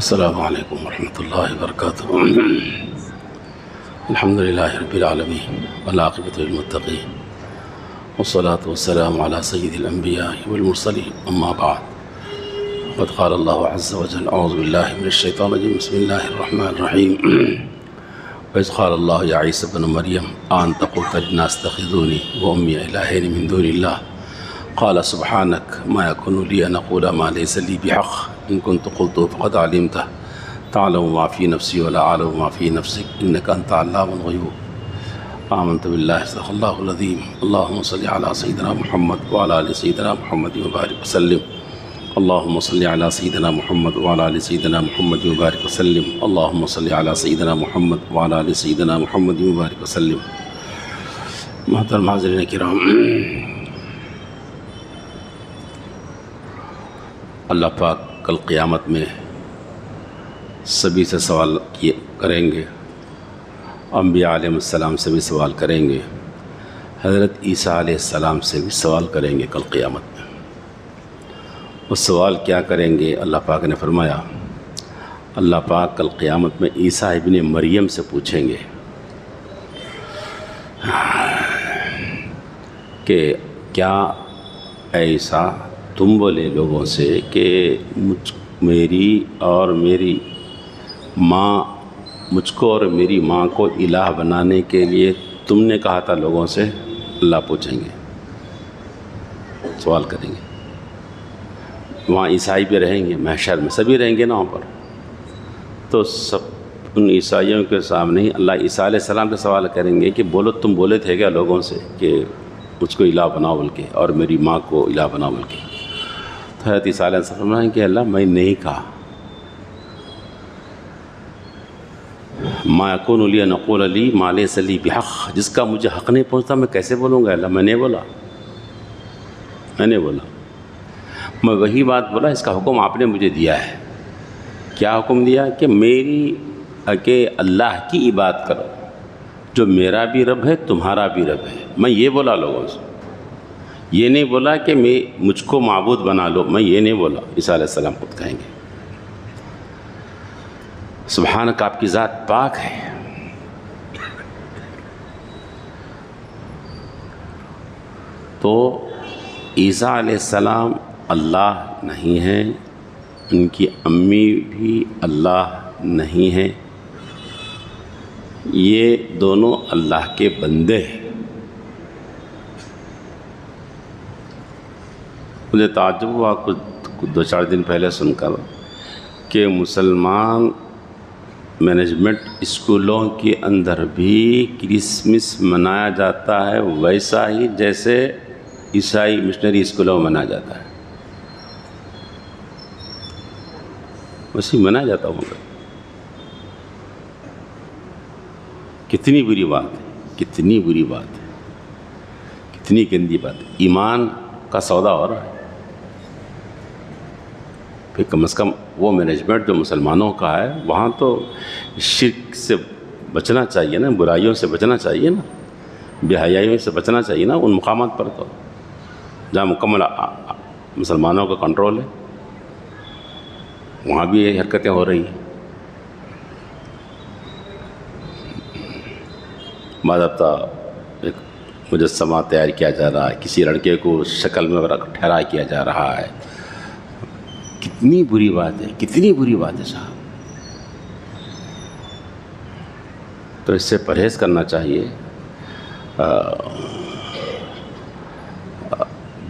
السلام علیکم ورحمۃ اللہ وبرکاتہ۔ الحمد للہ رب العالمین والعاقبۃ للمتقین والصلاة والسلام علی سید الانبیاء والمرسلین، اما بعد قد قال اللہ عز وجل اعوذ باللہ من الشیطان الرجیم بسم اللہ الرحمن الرحیم وإذ قال اللہ یا عیسی ابن مریم أأنت قلت للناس اتخذونی وأمی إلہین من دون اللہ قال سبحانك ما يكون لي أن أقول ما ليس لي بحق إن كنت قلته فقد علمته تعلم ما في نفسي ولا أعلم ما في نفسك إنك أنت علام الغيوب آمنت بالله صدق الله العظيم اللهم صل على سيدنا محمد وعلى آل سيدنا محمد وبارك وسلم اللهم صل على سيدنا محمد وعلى آل سيدنا محمد وبارك وسلم اللهم صل على سيدنا محمد وعلى آل سيدنا محمد وبارك وسلم۔ محترم حاضرین کرام، اللہ پاک کل قیامت میں سبھی سے سوال کریں گے، انبیاء علیہ السلام سے بھی سوال کریں گے، حضرت عیسیٰ علیہ السلام سے بھی سوال کریں گے کل قیامت میں۔ وہ سوال کیا کریں گے؟ اللہ پاک نے فرمایا، اللہ پاک کل قیامت میں عیسیٰ ابن مریم سے پوچھیں گے کہ کیا عیسیٰ تم بولے لوگوں سے کہ میری اور میری ماں، مجھ کو اور میری ماں کو الہ بنانے کے لیے تم نے کہا تھا لوگوں سے؟ اللہ پوچھیں گے، سوال کریں گے۔ وہاں عیسائی بھی رہیں گے، محشر میں سبھی رہیں گے نا وہاں پر، تو سب ان عیسائیوں کے سامنے ہی اللہ عیسیٰ علیہ السلام سے سوال کریں گے کہ بولو تم بولے تھے کیا لوگوں سے کہ مجھ کو الہ بناؤ بول کے اور میری ماں کو الہ بناؤ بول کے؟ حضرت عیسیٰ علیہ السلام فرمائیں کہ اللہ میں نہیں کہا، ما یکون لی ان اقول لی ما لیس لی بحق، جس کا مجھے حق نہیں پہنچتا میں کیسے بولوں گا؟ اللہ میں نے بولا، میں وہی بات بولا، اس کا حکم آپ نے مجھے دیا ہے۔ کیا حکم دیا؟ کہ کہ اللہ کی عبادت کرو، جو میرا بھی رب ہے تمہارا بھی رب ہے۔ میں یہ بولا لوگوں سے، یہ نہیں بولا کہ مجھ کو معبود بنا لو، میں یہ نہیں بولا۔ عیسیٰ علیہ السلام خود کہیں گے سبحانک، آپ کی ذات پاک ہے۔ تو عیسیٰ علیہ السلام اللہ نہیں ہیں، ان کی امی بھی اللہ نہیں ہیں، یہ دونوں اللہ کے بندے ہیں۔ مجھے تعجب ہوا کچھ 2-4 دن پہلے سن کر کہ مسلمان مینجمنٹ اسکولوں کے اندر بھی کرسمس منایا جاتا ہے ویسا ہی جیسے عیسائی مشنری اسکولوں میں منایا جاتا ہے، ویسے ہی منایا جاتا ہوگا۔ کتنی بری بات ہے، کتنی بری بات ہے، کتنی گندی بات ہے۔ ایمان کا سودا ہو رہا ہے۔ پھر کم از کم وہ مینجمنٹ جو مسلمانوں کا ہے وہاں تو شرک سے بچنا چاہیے نا، برائیوں سے بچنا چاہیے نا، بے حیائیوں سے بچنا چاہیے نا۔ ان مقامات پر تو جہاں مکمل مسلمانوں کا کنٹرول ہے وہاں بھی یہ حرکتیں ہو رہی ہیں۔ باضابطہ ایک مجسمہ تیار کیا جا رہا ہے، کسی لڑکے کو شکل میں ٹھہرا کیا جا رہا ہے۔ کتنی بری بات ہے، کتنی بری بات ہے صاحب۔ تو اس سے پرہیز کرنا چاہیے۔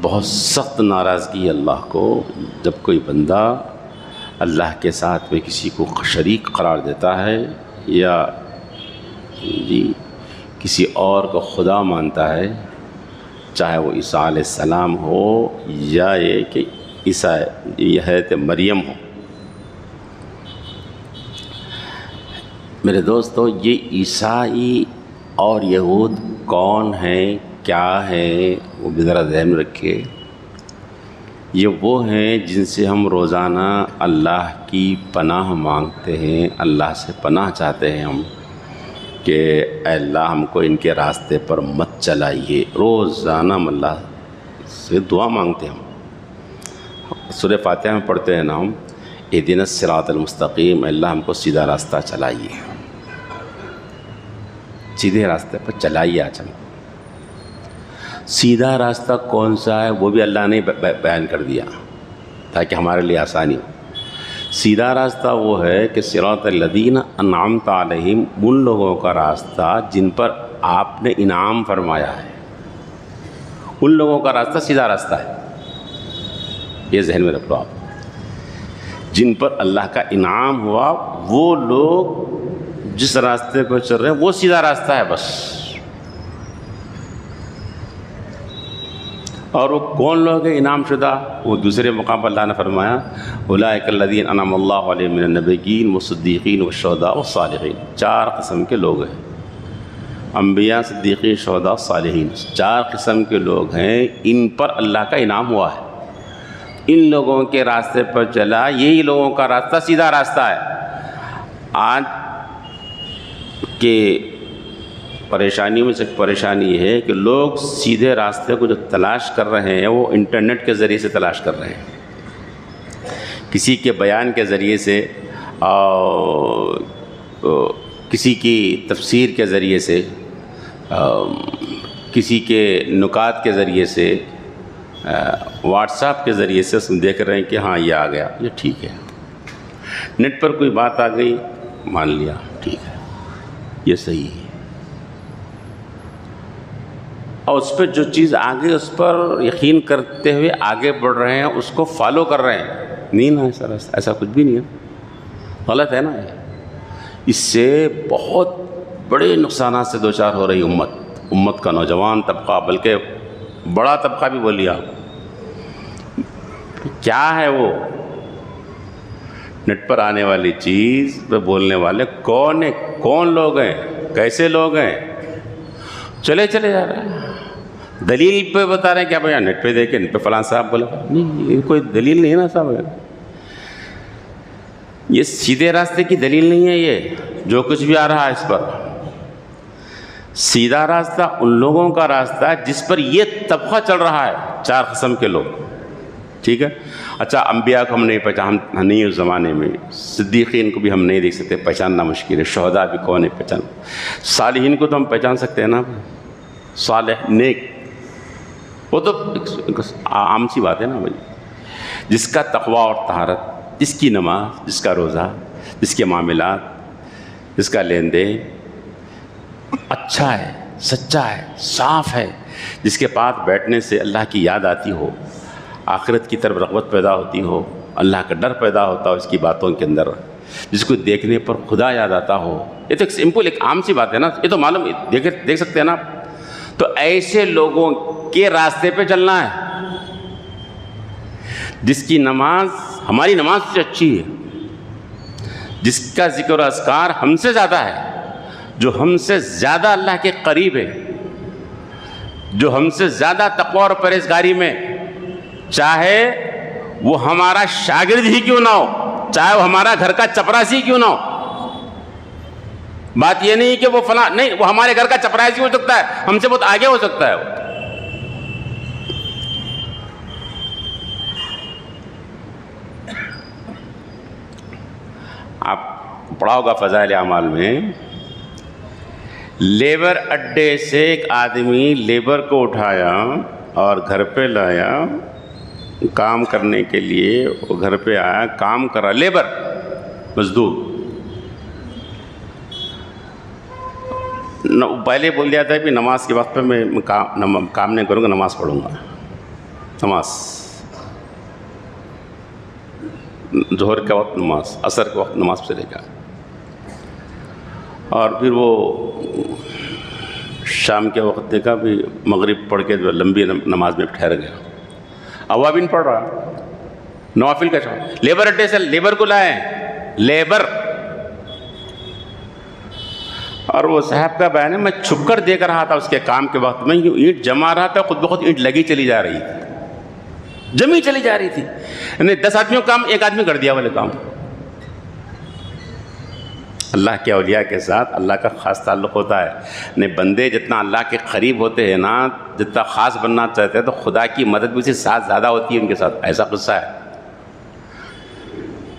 بہت سخت ناراضگی اللہ کو جب کوئی بندہ اللہ کے ساتھ میں کسی کو شریک قرار دیتا ہے یا کسی اور کو خدا مانتا ہے، چاہے وہ عیسیٰ علیہ السلام ہو یا یہ کہ یہ حضرت مریم ہو۔ میرے دوستو، یہ عیسائی اور یہود کون ہیں، کیا ہیں، وہ بھی ذرا ذہن میں رکھیے۔ یہ وہ ہیں جن سے ہم روزانہ اللہ کی پناہ مانگتے ہیں، اللہ سے پناہ چاہتے ہیں ہم کہ اے اللہ ہم کو ان کے راستے پر مت چلائیے۔ روزانہ ہم اللہ سے دعا مانگتے ہیں۔ ہم سورہ فاتحہ میں پڑھتے ہیں نا ہم اہدنا الصراط المستقیم، اللہ ہم کو سیدھا راستہ چلائیے، سیدھے راستے پر چلائیے آج ہم کو۔ سیدھا راستہ کون سا ہے وہ بھی اللہ نے بیان کر دیا تاکہ ہمارے لیے آسانی ہو۔ سیدھا راستہ وہ ہے کہ صراط الذین انعمت علیہم، ان لوگوں کا راستہ جن پر آپ نے انعام فرمایا ہے، ان لوگوں کا راستہ سیدھا راستہ ہے۔ یہ ذہن میں رکھ لو آپ، جن پر اللہ کا انعام ہوا وہ لوگ جس راستے پر چل رہے ہیں وہ سیدھا راستہ ہے بس۔ اور وہ کون لوگ ہیں انعام شدہ؟ وہ دوسرے مقام پر اللہ نے فرمایا اولئک الذین انعم اللہ علیہم من النبیین والصدیقین والشہداء والصالحین، 4 قسم کے لوگ ہیں، انبیاء، صدیقین، شہداء، صالحین، 4 قسم کے لوگ ہیں، ان پر اللہ کا انعام ہوا ہے۔ ان لوگوں کے راستے پر چلا، یہی لوگوں کا راستہ سیدھا راستہ ہے۔ آج کے پریشانیوں میں سے ایک پریشانی یہ ہے کہ لوگ سیدھے راستے کو جو تلاش کر رہے ہیں وہ انٹرنیٹ کے ذریعے سے تلاش کر رہے ہیں، کسی کے بیان کے ذریعے سے، اور کسی کی تفسیر کے ذریعے سے، کسی کے نکات کے ذریعے سے، واٹس ایپ کے ذریعے سے ہم دیکھ رہے ہیں کہ ہاں یہ آ گیا، یہ ٹھیک ہے۔ نیٹ پر کوئی بات آ گئی، مان لیا ٹھیک ہے، یہ صحیح ہے، اور اس پہ جو چیز آگے اس پر یقین کرتے ہوئے آگے بڑھ رہے ہیں، اس کو فالو کر رہے ہیں۔ نہیں نا ایسا کچھ بھی نہیں ہے، غلط ہے نا یہ۔ اس سے بہت بڑے نقصانات سے دوچار ہو رہی امت کا نوجوان طبقہ، بلکہ بڑا طبقہ بھی بولیے آپ۔ کیا ہے وہ نیٹ پر آنے والی چیز پہ بولنے والے کون ہیں، کون لوگ ہیں، کیسے لوگ ہیں؟ چلے جا رہے ہیں، دلیل پہ بتا رہے ہیں کہ بھائی نیٹ پہ دیکھیں، نیٹ پہ فلاں صاحب بولا، نہیں یہ کوئی دلیل نہیں ہے نا صاحب، یہ سیدھے راستے کی دلیل نہیں ہے۔ یہ جو کچھ بھی آ رہا ہے اس پر، سیدھا راستہ ان لوگوں کا راستہ ہے جس پر یہ طبقہ چل رہا ہے، 4 قسم کے لوگ، ٹھیک ہے۔ اچھا، انبیاء کو ہم نہیں پہچان نہیں اس زمانے میں، صدیقین کو بھی ہم نہیں دیکھ سکتے، پہچاننا مشکل ہے، شہداء بھی کون ہے پہچان، صالحین کو تو ہم پہچان سکتے ہیں نا، صالح نیک، وہ تو عام سی بات ہے نا بھائی، جس کا تقوی اور طہارت، جس کی نماز، جس کا روزہ، جس کے معاملات، جس کا لین دین اچھا ہے، سچا ہے، صاف ہے، جس کے پاس بیٹھنے سے اللہ کی یاد آتی ہو، آخرت کی طرف رغبت پیدا ہوتی ہو، اللہ کا ڈر پیدا ہوتا ہو اس کی باتوں کے اندر، جس کو دیکھنے پر خدا یاد آتا ہو۔ یہ تو ایک سمپل، ایک عام سی بات ہے نا، یہ تو معلوم، دیکھ سکتے ہیں نا۔ تو ایسے لوگوں کے راستے پہ چلنا ہے، جس کی نماز ہماری نماز سے اچھی ہے، جس کا ذکر و اذکار ہم سے زیادہ ہے، جو ہم سے زیادہ اللہ کے قریب ہے، جو ہم سے زیادہ تقوی اور پرہیزگاری میں، چاہے وہ ہمارا شاگرد ہی کیوں نہ ہو، چاہے وہ ہمارا گھر کا چپراسی کیوں نہ ہو۔ بات یہ نہیں کہ وہ فلاں، نہیں، وہ ہمارے گھر کا چپراسی ہو سکتا ہے، ہم سے بہت آگے ہو سکتا ہے وہ۔ آپ پڑھا ہوگا فضائل اعمال میں، لیبر اڈے سے ایک آدمی لیبر کو اٹھایا اور گھر پہ لایا کام کرنے کے لیے، وہ گھر پہ آیا، کام کرا، لیبر، مزدور، پہلے بول دیا تھا کہ نماز کے وقت پہ میں کام نہیں کروں گا، نماز پڑھوں گا، نماز، ظہر کے وقت نماز، عصر کے وقت نماز چلے گا، اور پھر وہ شام کے وقت دیکھا بھی مغرب پڑھ کے لمبی نماز میں ٹھہر گیا، اوابین پڑھ رہا، نوافل کا شوق۔ لیبر اڈے سے لیبر کو لائے، لیبر، اور وہ صاحب کا بیان ہے، میں چھپ کر دیکھ رہا تھا اس کے کام کے وقت میں، یوں اینٹ جما رہا تھا، خود بخود اینٹ لگی چلی جا رہی تھی، جمی چلی جا رہی تھی، یعنی 10 آدمیوں کام ایک آدمی کر دیا والے کام۔ اللہ کے اولیاء کے ساتھ اللہ کا خاص تعلق ہوتا ہے، یعنی بندے جتنا اللہ کے قریب ہوتے ہیں نا، جتنا خاص بننا چاہتے ہیں، تو خدا کی مدد بھی اسی ساتھ زیادہ ہوتی ہے ان کے ساتھ، ایسا قصہ ہے۔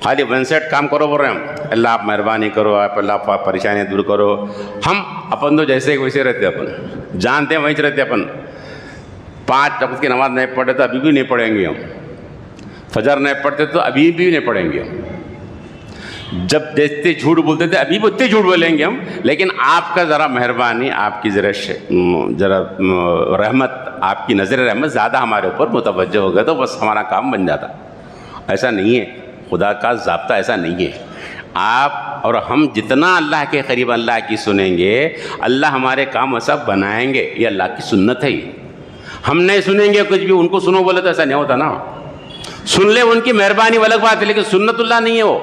خالی ون سائڈ کام کرو بول رہے ہیں ہم، اللہ آپ مہربانی کرو، آپ اللہ آپ پریشانیاں دور کرو. ہم اپن تو جیسے ویسے رہتے، اپن جانتے ہیں وہیں رہتے. اپن 5 وقت کی نماز نہیں پڑھتے تو ابھی بھی نہیں پڑھیں گے ہم، فجر نہیں پڑھتے تو ابھی بھی نہیں پڑھیں گے ہم، جب دیکھتے جھوٹ بولتے تھے ابھی بھی اتنے جھوٹ بولیں گے ہم. لیکن آپ کا ذرا مہربانی، آپ کی ذرا رحمت، آپ کی نظر رحمت زیادہ ہمارے اوپر متوجہ ہو گیا تو بس ہمارا کام بن جاتا. ایسا نہیں ہے، خدا کا ضابطہ ایسا نہیں ہے. آپ اور ہم جتنا اللہ کے قریب اللہ کی سنیں گے، اللہ ہمارے کام ایسا بنائیں گے. یہ اللہ کی سنت ہے. ہم نہیں سنیں گے کچھ بھی، ان کو سنو بولے تو ایسا نہیں ہوتا نا. سن لے ان کی مہربانی الگ بات ہے، لیکن سنت اللہ نہیں ہے وہ.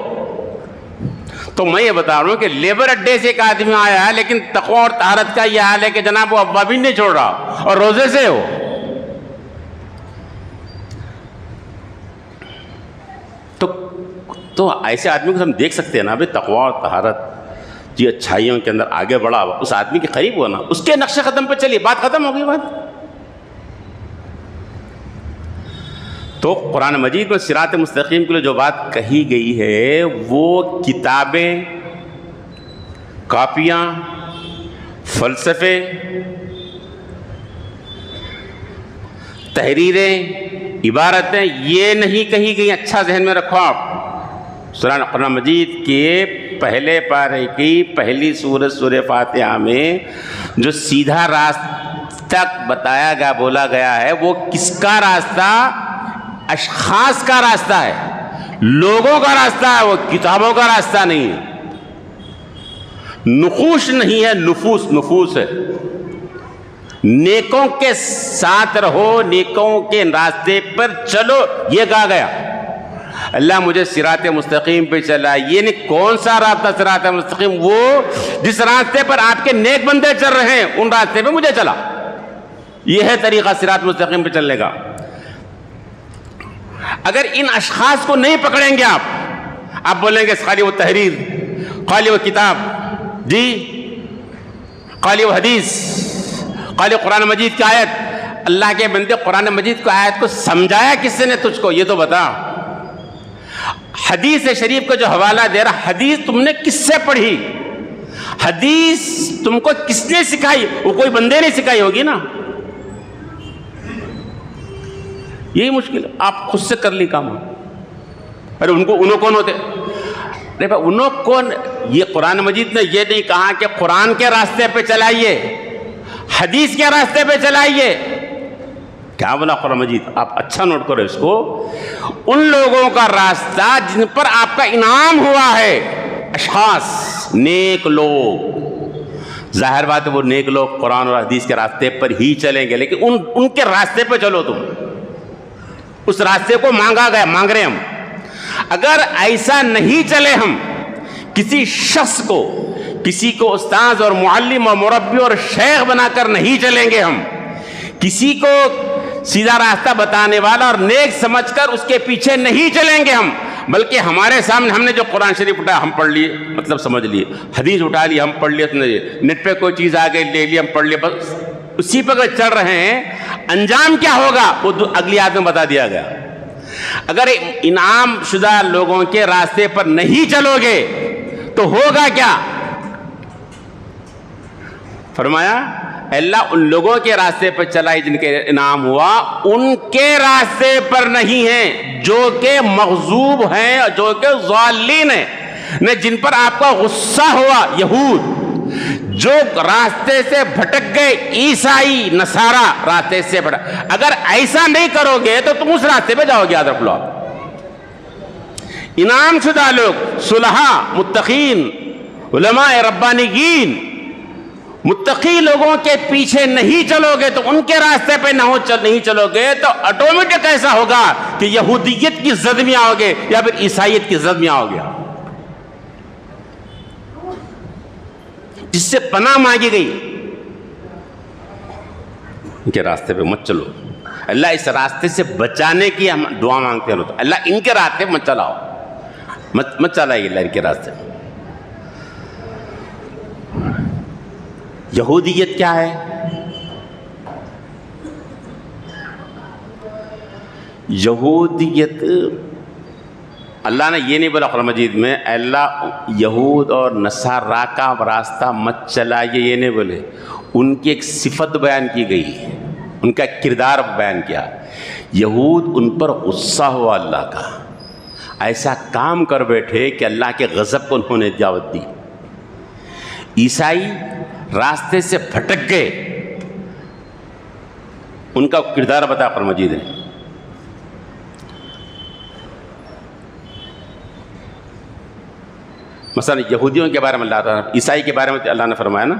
تو میں یہ بتا رہا ہوں کہ لیبر اڈے سے ایک آدمی آیا ہے، لیکن تقوی اور طہارت کا یہ حال ہے کہ جناب وہ اوابین نہیں چھوڑ رہا اور روزے سے ہو. تو ایسے آدمی کو ہم دیکھ سکتے ہیں نا بھائی، تقوی اور طہارت جی اچھائیوں کے اندر آگے بڑھا، اس آدمی کے قریب ہوا نا، اس کے نقش قدم پہ چلیے، بات ختم ہو گئی. بات تو قرآن مجید میں صراط مستقیم کے لیے جو بات کہی گئی ہے وہ کتابیں، کاپیاں، فلسفے، تحریریں، عبارتیں یہ نہیں کہی گئی. اچھا ذہن میں رکھو آپ. قرآن مجید کے پہلے پارے کی پہلی سورت سورہ فاتحہ میں جو سیدھا راستہ بتایا گیا، بولا گیا ہے، وہ کس کا راستہ؟ اشخاص کا راستہ ہے، لوگوں کا راستہ ہے، وہ کتابوں کا راستہ نہیں ہے. نقوش نہیں ہے، نفوس ہے. نیکوں کے ساتھ رہو، نیکوں کے راستے پر چلو، یہ کہا گیا. اللہ مجھے صراط مستقیم پہ چلا. یہ نہیں کون سا راستہ صراط مستقیم؟ وہ جس راستے پر آپ کے نیک بندے چل رہے ہیں ان راستے پہ مجھے چلا. یہ ہے طریقہ صراط مستقیم پہ چلنے کا. اگر ان اشخاص کو نہیں پکڑیں گے آپ بولیں گے خالی وہ تحریر، خالی وہ کتاب، جی خالی وہ حدیث، خالی قرآن مجید کی آیت. اللہ کے بندے، قرآن مجید کو آیت کو سمجھایا کس نے تجھ کو؟ یہ تو بتا. حدیث شریف کا جو حوالہ دے رہا، حدیث تم نے کس سے پڑھی؟ حدیث تم کو کس نے سکھائی؟ وہ کوئی بندے نے سکھائی ہوگی نا. یہی مشکل، آپ خود سے کر لی کام. ارے انہوں کون ہوتے؟ ارے بھائی انہوں کون؟ یہ قرآن مجید نے یہ نہیں کہا کہ قرآن کے راستے پہ چلائیے، حدیث کے راستے پہ چلائیے. کیا بولا قرآن مجید؟ آپ اچھا نوٹ کرو اس کو. ان لوگوں کا راستہ جن پر آپ کا انعام ہوا ہے، اشخاص، نیک لوگ. ظاہر بات ہے وہ نیک لوگ قرآن اور حدیث کے راستے پر ہی چلیں گے، لیکن ان کے راستے پہ چلو تم. اس راستے کو مانگا گیا، مانگ رہے ہم. اگر ایسا نہیں چلے، ہم کسی شخص کو، کسی کو استاذ اور معلم اور مربی اور شیخ بنا کر نہیں چلیں گے، ہم کسی کو سیدھا راستہ بتانے والا اور نیک سمجھ کر اس کے پیچھے نہیں چلیں گے ہم، بلکہ ہمارے سامنے ہم نے جو قرآن شریف اٹھایا ہم پڑھ لیے، مطلب سمجھ لیے، حدیث اٹھا لی ہم پڑھ لیے، نیٹ پہ کوئی چیز آگے لے لی ہم پڑھ لیے، بس اسی پہ اگر چل رہے ہیں. انجام کیا ہوگا وہ اگلی آیت میں بتا دیا گیا. اگر انعام شدہ لوگوں کے راستے پر نہیں چلو گے تو ہوگا کیا؟ فرمایا اللہ ان لوگوں کے راستے پر چلائی جن کے انعام ہوا، ان کے راستے پر نہیں ہیں جو کہ مغضوب ہیں، جو کہ ضالین ہیں، جن پر آپ کا غصہ ہوا. یہود جو راستے سے بھٹک گئے، عیسائی نصارہ راستے سے بھٹک. اگر ایسا نہیں کرو گے تو تم اس راستے پہ جاؤ گے. یاد رکھ لو. انعام شدہ لوگ، صلحاء، متقین، علماء ربانیین، متقی لوگوں کے پیچھے نہیں چلو گے تو ان کے راستے پہ نہیں چلو گے تو آٹومیٹک ایسا ہوگا کہ یہودیت کی زد میں آؤ گے یا پھر عیسائیت کی زد میں آؤ گے. جس سے پناہ مانگی گئی، ان کے راستے پہ مت چلو. اللہ اس راستے سے بچانے کی ہم دعا مانگتے ہیں. اللہ ان کے راستے پہ مت چلاؤ، مت چلائیے اللہ ان کے راستے. یہودیت کیا ہے؟ یہودیت اللہ نے یہ نہیں بولا قرآن مجید میں اے اللہ یہود اور نصارا کا راستہ مت چلائیے، یہ نہیں بولے، ان کی ایک صفت بیان کی گئی، ان کا کردار بیان کیا. یہود ان پر غصہ ہوا اللہ کا، ایسا کام کر بیٹھے کہ اللہ کے غضب کو انہوں نے دعوت دی. عیسائی راستے سے بھٹک گئے، ان کا کردار بتا قرآن مجید نے. مثلا یہودیوں کے بارے میں اللہ تعالیٰ، عیسائی کے بارے میں اللہ نے فرمایا نا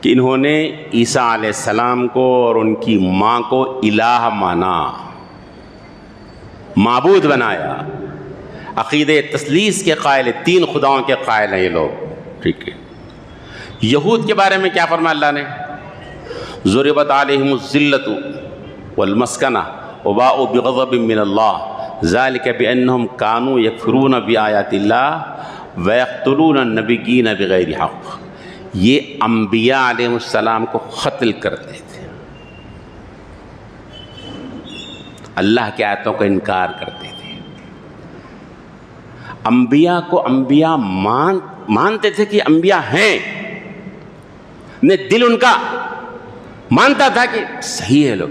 کہ انہوں نے عیسیٰ علیہ السلام کو اور ان کی ماں کو الہ مانا، معبود بنایا، عقیدہ تثلیث کے قائل، 3 خداؤں کے قائل ہیں یہ لوگ. ٹھیک ہے. یہود کے بارے میں کیا فرمایا اللہ نے؟ ضربت علیہم الذلۃ والمسکنہ وباؤوا بغضب من اللہ ذلک بانہم کانوا یکفرون بآیات اللہ وَيَقْتُلُونَ النَّبِيِّينَ بِغَيْرِ حَقٍّ. یہ انبیاء علیہ السلام کو قتل کرتے تھے، اللہ کی آیتوں کا انکار کرتے تھے. انبیاء کو انبیاء مانتے تھے کہ انبیاء ہیں، دل ان کا مانتا تھا کہ صحیح ہے لوگ،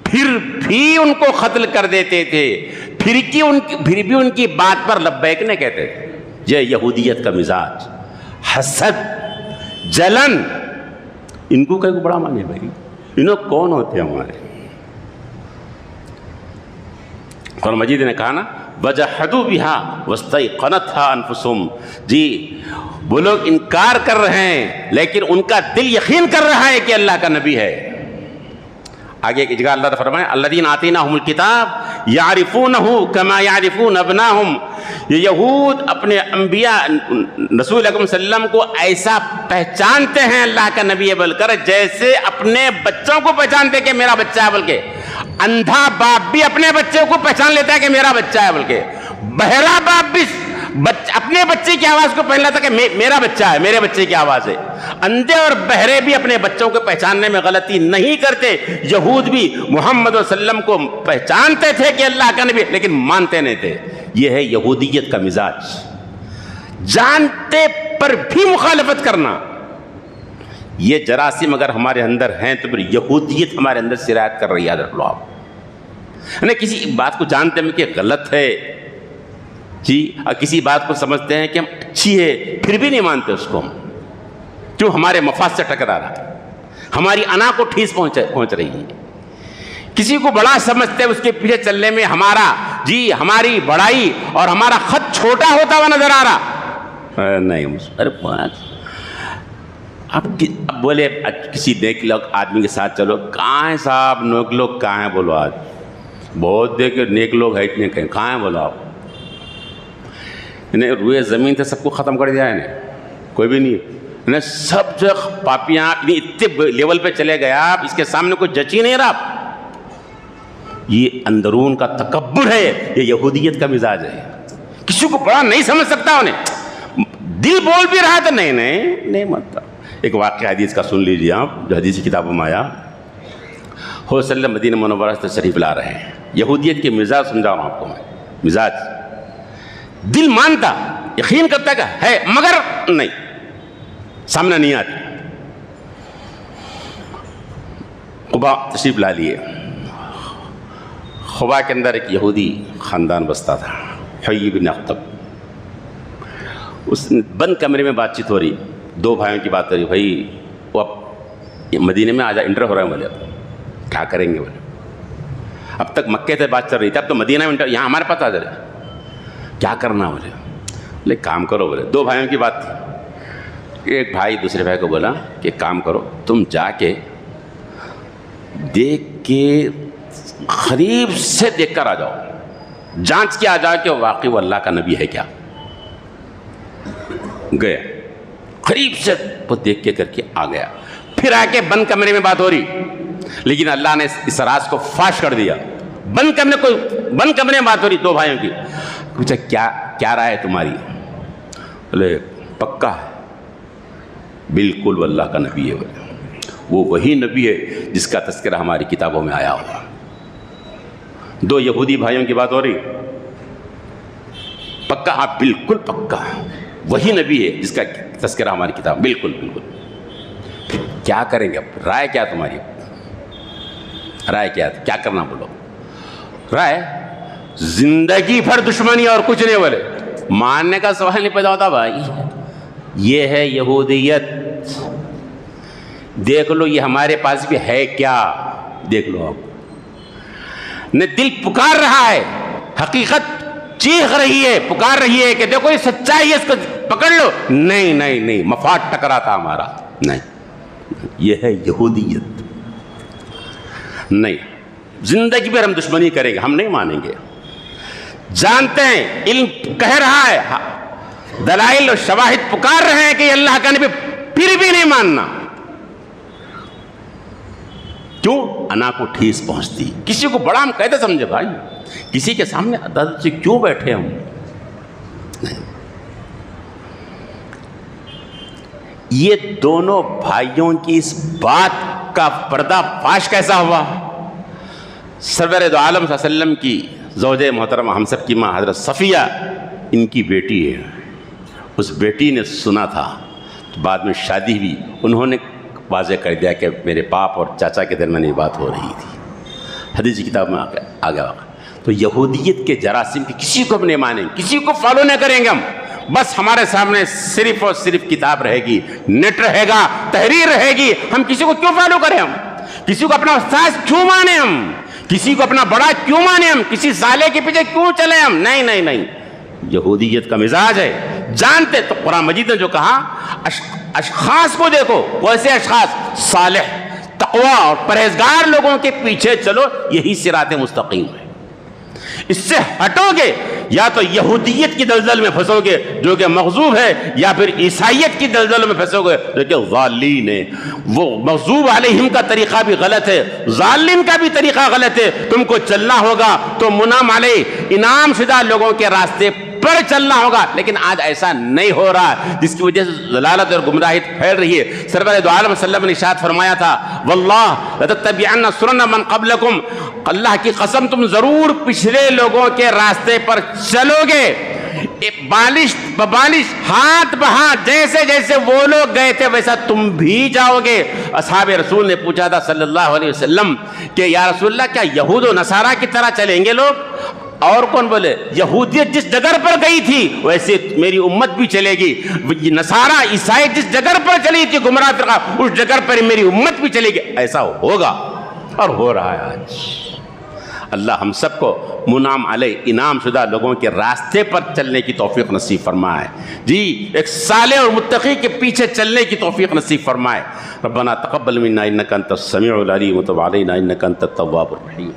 پھر بھی ان کو قتل کر دیتے تھے، پھر بھی ان کی بات پر لبیک نہیں کہتے تھے. یہ یہودیت کا مزاج، حسد، جلن. ان کو کہیں بڑا مانے بھائی، انہوں کون ہوتے ہیں ہمارے؟ قرآن مجید نے کہا نا وَجَحَدُوا بِهَا وَاسْتَيْقَنَتْهَا أَنفُسُهُمْ. جی وہ لوگ انکار کر رہے ہیں لیکن ان کا دل یقین کر رہا ہے کہ اللہ کا نبی ہے. آگے ایک جگہ اللہ تعالیٰ فرمائے الذین آتیناہم الکتاب یعرفونہ کما یعرفون ابناہم. یہ یہود اپنے انبیاء رسول اکرم صلی اللہ علیہ وسلم کو ایسا پہچانتے ہیں اللہ کا نبی ہے بول کر جیسے اپنے بچوں کو پہچانتے کہ میرا بچہ ہے بول کے. اندھا باپ بھی اپنے بچے کو پہچان لیتا ہے کہ میرا بچہ ہے بول کے. بہرا باپ بھی اپنے بچے کی آواز کو پہچان لیتا ہے کہ میرا بچہ ہے، میرے بچے کی آواز ہے. اندھے اور بہرے بھی اپنے بچوں کو پہچاننے میں غلطی نہیں کرتے. یہود بھی محمد صلی اللہ علیہ وسلم کو پہچانتے تھے کہ اللہ کا نبی، لیکن مانتے نہیں تھے. یہ ہے یہودیت کا مزاج، جانتے پر بھی مخالفت کرنا. یہ جراثیم اگر ہمارے اندر ہیں تو پھر یہودیت ہمارے اندر سرایت کر رہی ہے. یاد رکھ لو آپ، یعنی کسی بات کو جانتے ہیں کہ غلط ہے جی، اور کسی بات کو سمجھتے ہیں کہ ہم اچھی ہے پھر بھی نہیں مانتے اس کو ہم، کیوں؟ ہمارے مفاد سے ٹکرا رہا ہے، ہماری انا کو ٹھیس پہنچ رہی ہے. کسی کو بڑا سمجھتے ہیں، اس کے پیچھے چلنے میں ہماری بڑائی اور ہمارا خط چھوٹا ہوتا ہوا نظر آ رہا. نہیں، ارے اب بولے کسی نیک لوگ آدمی کے ساتھ چلو، کہاں ہیں صاحب نیک لوگ، کہاں ہیں بولو؟ آج بہت دیکھ نیک لوگ ہے اتنے کہیں، کہاں ہیں بولو آپ؟ انہیں روئے زمین سے سب کو ختم کر دیا ہے، کوئی بھی نہیں. انہیں سب جو پاپیاں اتنے لیول پہ چلے گئے، آپ اس کے سامنے کوئی جچ ہی نہیں رہا. یہ اندرون کا تکبر ہے، یہ یہودیت کا مزاج ہے. کسی کو بڑا نہیں سمجھ سکتا، انہیں دل بول بھی رہا تو نہیں مانتا. ایک واقعہ حدیث کا سن لیجیے آپ، جو حدیث کی کتابوں میں آیا. حضور صلی اللہ علیہ مدینہ منورہ سے تشریف لا رہے ہیں. یہودیت کے مزاج سمجھا رہا ہوں آپ کو میں. مزاج دل مانتا، یقین کرتا کہ ہے مگر نہیں، سامنے نہیں آتی. قبا تشریف لا لیے. قبا کے اندر ایک یہودی خاندان بستا تھا، حیی بن اخطب. اس بند کمرے میں بات چیت ہو رہی، 2 بھائیوں کی بات ہو رہی. بھائی وہ اب مدینے میں آجا انٹر ہو رہا ہے. بولے کیا کریں گے؟ بولے اب تک مکے سے بات چل رہی تھی، اب تو مدینہ میں انٹر، یہاں ہمارے پاس آ جائے، کیا کرنا؟ بولے کام کرو. بولے 2 بھائیوں کی بات تھی. ایک بھائی دوسرے بھائی کو بولا کہ کام کرو، تم جا کے دیکھ کے قریب سے دیکھ کر آ جاؤ، جانچ کے آ جاؤ کہ واقعی وہ اللہ کا نبی ہے کیا. گیا، قریب سے وہ دیکھ کے کر کے آ گیا. پھر آ کے بند کمرے میں بات ہو رہی، لیکن اللہ نے اس راز کو فاش کر دیا. بند کمرے میں بات ہو رہی 2 بھائیوں کی. پوچھا کیا رائے ہے تمہاری؟ بولے پکا ہے، بالکل وہ اللہ کا نبی ہے. بولے وہ وہی نبی ہے جس کا تذکرہ ہماری کتابوں میں آیا ہوا. 2 یہودی بھائیوں کی بات ہو رہی، پکا؟ ہاں بالکل پکا، وہی نبی ہے جس کا تذکرہ ہماری کتاب، بالکل بالکل۔ پھر کیا کریں گے اب؟ رائے کیا تمہاری؟ رائے کیا کرنا بولو؟ رائے زندگی بھر دشمنی اور کچھ نہیں بولے، ماننے کا سوال نہیں پیدا ہوتا بھائی۔ یہ ہے یہودیت، دیکھ لو یہ ہمارے پاس بھی ہے کیا، دیکھ لو آپ۔ نہ دل پکار رہا ہے، حقیقت چیخ رہی ہے، پکار رہی ہے کہ دیکھو یہ سچائی ہے، اس کو پکڑ لو، نہیں نہیں نہیں، مفاد ٹکرا تھا ہمارا، نہیں، یہ ہے یہودیت۔ نہیں، زندگی بھر ہم دشمنی کریں گے، ہم نہیں مانیں گے۔ جانتے ہیں علم کہہ رہا ہے، دلائل و شواہد پکار رہے ہیں کہ یہ اللہ کا نبی، پھر بھی نہیں ماننا۔ کیوں؟ انا کو ٹھیس پہنچتی، کسی کو بڑا ہم کہتے سمجھے بھائی، کسی کے سامنے عدالت سے کیوں بیٹھے ہم؟ یہ دونوں بھائیوں کی اس بات کا پردہ فاش کیسا ہوا؟ سرور دو عالم صلی اللہ علیہ وسلم کی زوجہ محترمہ ہم سب کی ماں حضرت صفیہ، ان کی بیٹی ہے، اس بیٹی نے سنا تھا، بعد میں شادی ہوئی، انہوں نے واضح کر دیا کہ میرے باپ اور چاچا کے درمیان یہ بات ہو رہی تھی، حدیث کی کتاب میں آ گیا واقعہ۔ تو یہودیت کے جراثیم کی کسی کو بھی نہیں مانیں، کسی کو فالو نہیں کریں گے ہم، بس ہمارے سامنے صرف اور صرف کتاب رہے گی، نیٹ رہے گا، تحریر رہے گی، ہم کسی کو کیوں فالو کریں؟ ہم کسی کو اپنا استاد کیوں مانیں؟ ہم کسی کو اپنا بڑا کیوں مانیں؟ ہم کسی سالے کے پیچھے کیوں چلیں؟ ہم نہیں نہیں نہیں، یہودیت کا مزاج ہے، جانتے۔ تو قرآن مجید نے جو کہا، اشخاص کو دیکھو، ویسے اشخاص صالح، تقوی اور پرہیزگار لوگوں کے پیچھے چلو، یہی صراط مستقیم ہے۔ اس سے ہٹو گے یا تو یہودیت کی دلدل میں پھنسو گے جو کہ مغضوب ہے، یا پھر عیسائیت کی دلدل میں پھنسو گے جو کہ ضالین ہے۔ وہ مغضوب علیہم کا طریقہ بھی غلط ہے، ضالین کا بھی طریقہ غلط ہے۔ تم کو چلنا ہوگا تو منعم علیہ، انعام شدہ لوگوں کے راستے پر چلنا ہوگا، لیکن آج ایسا نہیں ہو رہا، جس کی وجہ سے ضلالت اور گمراہی پھیل رہی ہے۔ سرور دو عالم صلی اللہ علیہ وسلم نے ارشاد فرمایا تھا، واللہ لتتبعن سنن من قبلکم، اللہ کی قسم تم ضرور پچھلے لوگوں کے راستے پر چلو گے، بالش ببالش، ہاتھ بہاتھ، جیسے جیسے وہ لوگ گئے تھے ویسا تم بھی جاؤ گے۔ اصحاب رسول نے پوچھا تھا صلی اللہ علیہ وسلم کہ یا رسول اللہ کیا یہود و نصارہ کی طرح چلیں گے لوگ؟ اور کون بولے؟ یہودیت جس جگہ پر گئی تھی ویسے میری امت بھی چلے گی، نصارہ عیسائی جس جگہ پر چلی تھی گمراہ فرقہ، اس جگہ پر میری امت بھی چلے گی۔ ایسا ہوگا اور ہو رہا ہے آج۔ اللہ ہم سب کو منعم علیہ، انعام شدہ لوگوں کے راستے پر چلنے کی توفیق نصیب فرمائے، جی ایک صالح اور متقی کے پیچھے چلنے کی توفیق نصیب فرمائے۔ ربنا تقبل منا انک انت السمیع العلیم وتب علینا انک انت التواب الرحیم۔